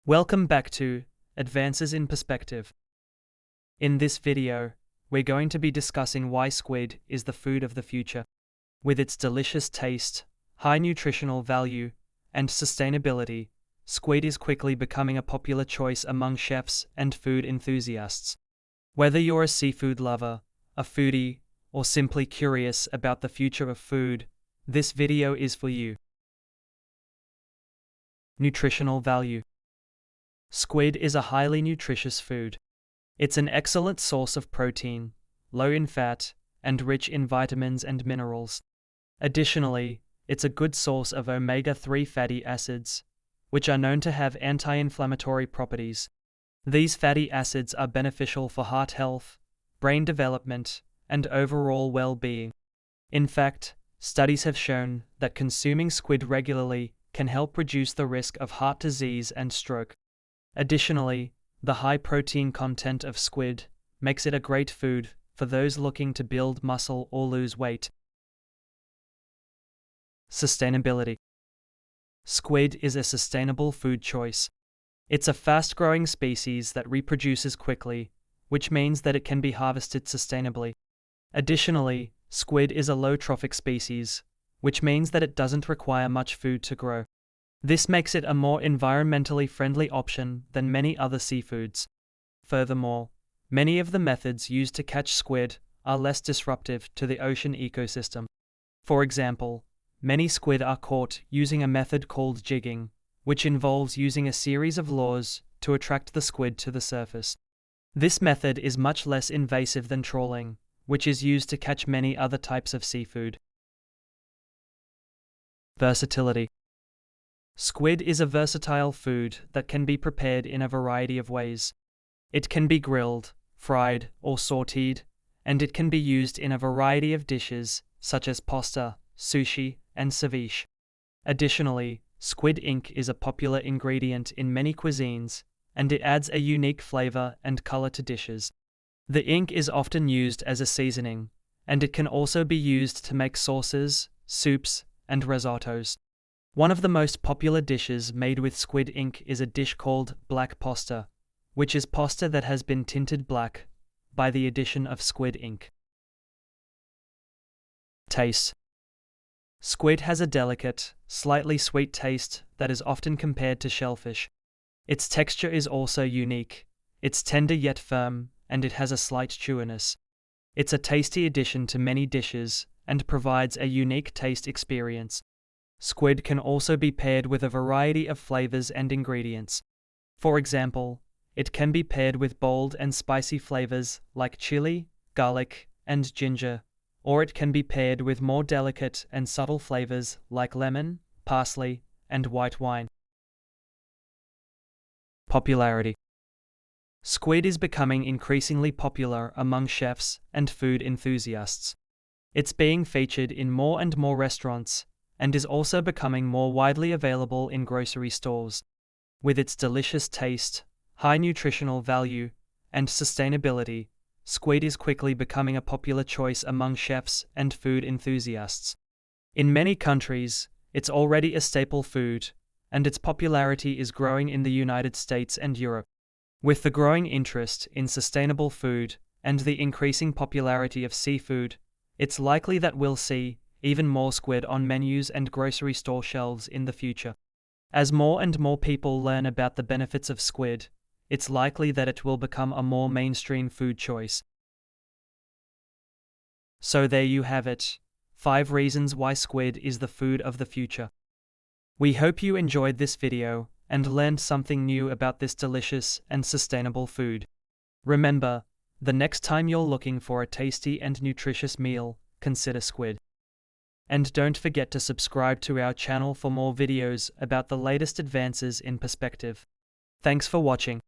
Welcome back to Advances in Perspective. In this video, we're going to be discussing why squid is the food of the future. With its delicious taste, high nutritional value, and sustainability, squid is quickly becoming a popular choice among chefs and food enthusiasts. Whether you're a seafood lover, a foodie, or simply curious about the future of food, this video is for you. Nutritional value. Squid is a highly nutritious food. It's an excellent source of protein, low in fat, and rich in vitamins and minerals. Additionally, it's a good source of omega-3 fatty acids, which are known to have anti-inflammatory properties. These fatty acids are beneficial for heart health, brain development, and overall well-being. In fact, studies have shown that consuming squid regularly can help reduce the risk of heart disease and stroke. Additionally, the high protein content of squid makes it a great food for those looking to build muscle or lose weight. Sustainability. Squid is a sustainable food choice. It's a fast-growing species that reproduces quickly, which means that it can be harvested sustainably. Additionally, squid is a low trophic species, which means that it doesn't require much food to grow. This makes it a more environmentally friendly option than many other seafoods. Furthermore, many of the methods used to catch squid are less disruptive to the ocean ecosystem. For example, many squid are caught using a method called jigging, which involves using a series of lures to attract the squid to the surface. This method is much less invasive than trawling, which is used to catch many other types of seafood. Versatility. Squid is a versatile food that can be prepared in a variety of ways. It can be grilled, fried, or sautéed, and it can be used in a variety of dishes such as pasta, sushi, and ceviche. Additionally, squid ink is a popular ingredient in many cuisines, and it adds a unique flavor and color to dishes. The ink is often used as a seasoning, and it can also be used to make sauces, soups, and risottos. One of the most popular dishes made with squid ink is a dish called black pasta, which is pasta that has been tinted black by the addition of squid ink. Taste. Squid has a delicate, slightly sweet taste that is often compared to shellfish. Its texture is also unique. It's tender yet firm, and it has a slight chewiness. It's a tasty addition to many dishes and provides a unique taste experience. Squid can also be paired with a variety of flavors and ingredients. For example, it can be paired with bold and spicy flavors like chili, garlic, and ginger, or it can be paired with more delicate and subtle flavors like lemon, parsley, and white wine. Popularity. Squid is becoming increasingly popular among chefs and food enthusiasts. It's being featured in more and more restaurants, and is also becoming more widely available in grocery stores. With its delicious taste, high nutritional value, and sustainability, squid is quickly becoming a popular choice among chefs and food enthusiasts. In many countries, it's already a staple food, and its popularity is growing in the United States and Europe. With the growing interest in sustainable food and the increasing popularity of seafood, it's likely that we'll see even more squid on menus and grocery store shelves in the future. As more and more people learn about the benefits of squid, it's likely that it will become a more mainstream food choice. So there you have it, 5 reasons why squid is the food of the future. We hope you enjoyed this video and learned something new about this delicious and sustainable food. Remember, the next time you're looking for a tasty and nutritious meal, consider squid. And don't forget to subscribe to our channel for more videos about the latest advances in perspective. Thanks for watching.